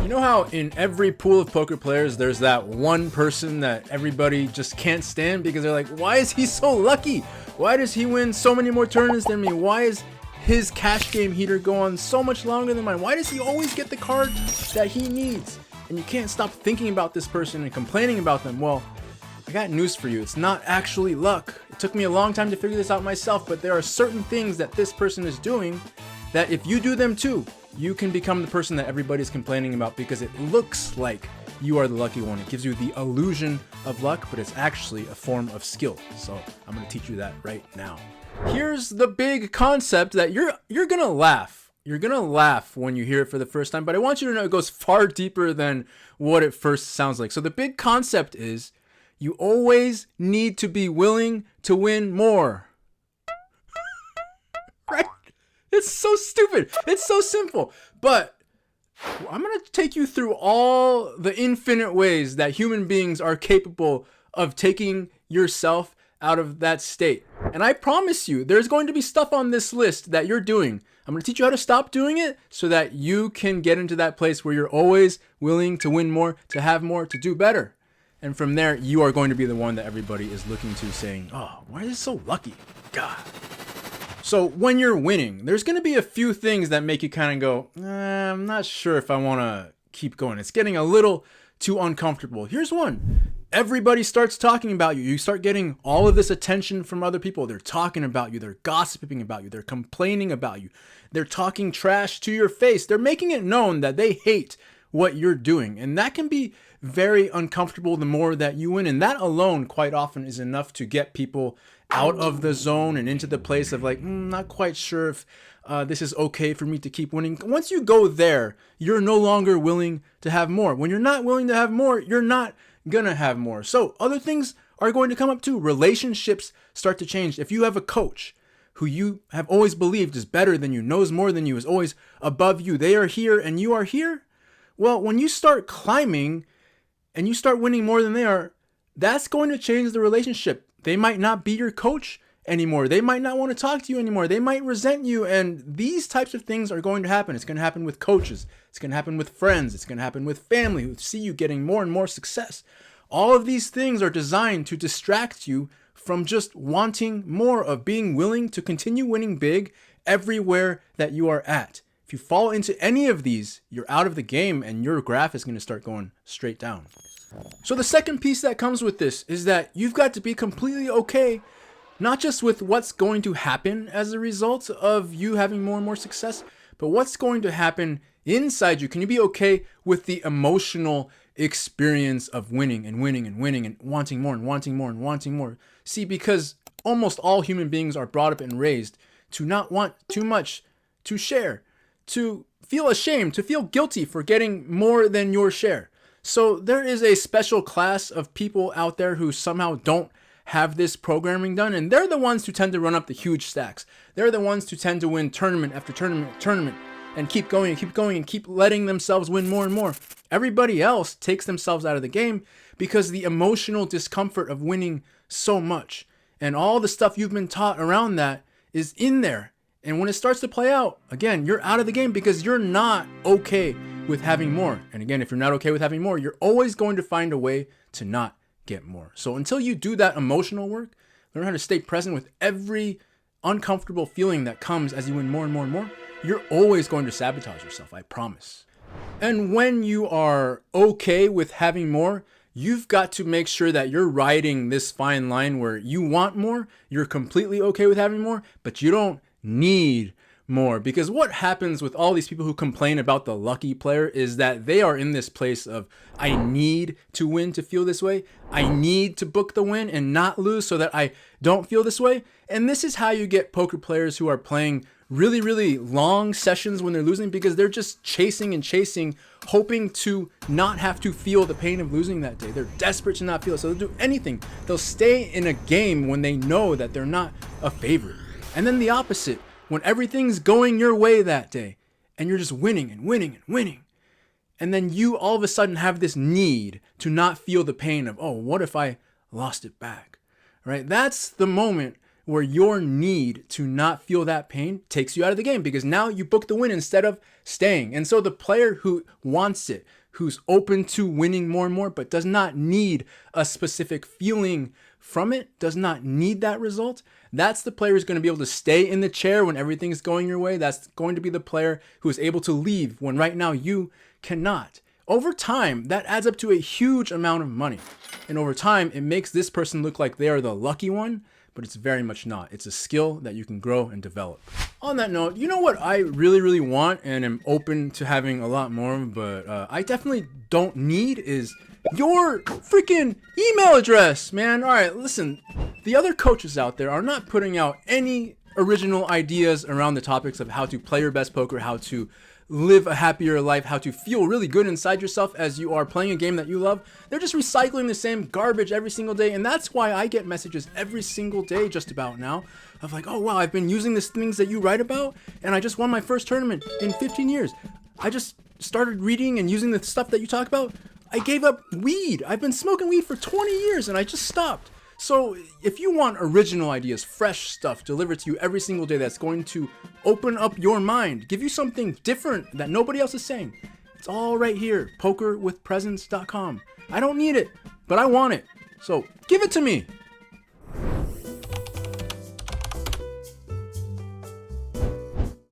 You know how in every pool of poker players, there's that one person that everybody just can't stand because they're like, why is he so lucky? Why does he win so many more tournaments than me? Why is his cash game heater go on so much longer than mine? Why does he always get the card that he needs? And you can't stop thinking about this person and complaining about them. Well, I got news for you. It's not actually luck. It took me a long time to figure this out myself, but there are certain things that this person is doing that if you do them too, you can become the person that everybody's complaining about because it looks like you are the lucky one. It gives you the illusion of luck, but it's actually a form of skill. So I'm going to teach you that right now. Here's the big concept that you're going to laugh. You're going to laugh when you hear it for the first time, but I want you to know it goes far deeper than what it first sounds like. So the big concept is you always need to be willing to win more. Right? It's so stupid. It's so simple. But I'm going to take you through all the infinite ways that human beings are capable of taking yourself out of that state. And I promise you, there's going to be stuff on this list that you're doing. I'm going to teach you how to stop doing it so that you can get into that place where you're always willing to win more, to have more, to do better. And from there, you are going to be the one that everybody is looking to saying, oh, why is this so lucky? God. So when you're winning, there's going to be a few things that make you kind of go, I'm not sure if I want to keep going. It's getting a little too uncomfortable. Here's one. Everybody starts talking about you. You start getting all of this attention from other people. They're talking about you. They're gossiping about you. They're complaining about you. They're talking trash to your face. They're making it known that they hate what you're doing. And that can be very uncomfortable the more that you win. And that alone quite often is enough to get people out of the zone and into the place of like, not quite sure if this is okay for me to keep winning. Once you go there, you're no longer willing to have more. When you're not willing to have more, you're not gonna have more. So other things are going to come up too. Relationships start to change. If you have a coach who you have always believed is better than you, knows more than you, is always above you, they are here and you are here. Well, when you start climbing and you start winning more than they are, that's going to change the relationship. They might not be your coach anymore. They might not want to talk to you anymore. They might resent you. And these types of things are going to happen. It's going to happen with coaches. It's going to happen with friends. It's going to happen with family who see you getting more and more success. All of these things are designed to distract you from just wanting more, of being willing to continue winning big everywhere that you are at. If you fall into any of these, you're out of the game and your graph is going to start going straight down. So the second piece that comes with this is that you've got to be completely okay, not just with what's going to happen as a result of you having more and more success, but what's going to happen inside you. Can you be okay with the emotional experience of winning and winning and winning and wanting more and wanting more and wanting more? See, because almost all human beings are brought up and raised to not want too much, to share, to feel ashamed, to feel guilty for getting more than your share. So there is a special class of people out there who somehow don't have this programming done, and they're the ones who tend to run up the huge stacks. They're the ones who tend to win tournament after tournament and keep going and keep going and keep letting themselves win more and more. Everybody else takes themselves out of the game because the emotional discomfort of winning so much and all the stuff you've been taught around that is in there. And when it starts to play out, again, you're out of the game because you're not okay with having more. And again, if you're not okay with having more, you're always going to find a way to not get more. So until you do that emotional work, learn how to stay present with every uncomfortable feeling that comes as you win more and more and more, you're always going to sabotage yourself, I promise. And when you are okay with having more, you've got to make sure that you're riding this fine line where you want more, you're completely okay with having more, but you don't need more. Because what happens with all these people who complain about the lucky player is that they are in this place of, I need to win to feel this way. I need to book the win and not lose so that I don't feel this way. And this is how you get poker players who are playing really, really long sessions when they're losing, because they're just chasing and chasing, hoping to not have to feel the pain of losing that day. They're desperate to not feel it, so they'll do anything. They'll stay in a game when they know that they're not a favorite. And then the opposite, when everything's going your way that day and you're just winning and winning and winning, and then you all of a sudden have this need to not feel the pain of, oh, what if I lost it back, right? That's the moment where your need to not feel that pain takes you out of the game, because now you book the win instead of staying. And so the player who wants it, who's open to winning more and more, but does not need a specific feeling from it, does not need that result, that's the player who's going to be able to stay in the chair when everything is going your way. That's going to be the player who is able to leave when right now you cannot. Over time, that adds up to a huge amount of money. And over time, it makes this person look like they are the lucky one, but it's very much not. It's a skill that you can grow and develop. On that note, you know what I really, really want and am open to having a lot more, but I definitely don't need is your freaking email address, man. All right, listen, the other coaches out there are not putting out any original ideas around the topics of how to play your best poker, how to live a happier life, how to feel really good inside yourself as you are playing a game that you love. They're just recycling the same garbage every single day. And that's why I get messages every single day just about now of like, oh wow, I've been using these things that you write about and I just won my first tournament in 15 years. I just started reading and using the stuff that you talk about. I gave up weed. I've been smoking weed for 20 years and I just stopped. So if you want original ideas, fresh stuff delivered to you every single day that's going to open up your mind, give you something different that nobody else is saying, it's all right here, pokerwithpresence.com. I don't need it, but I want it. So give it to me.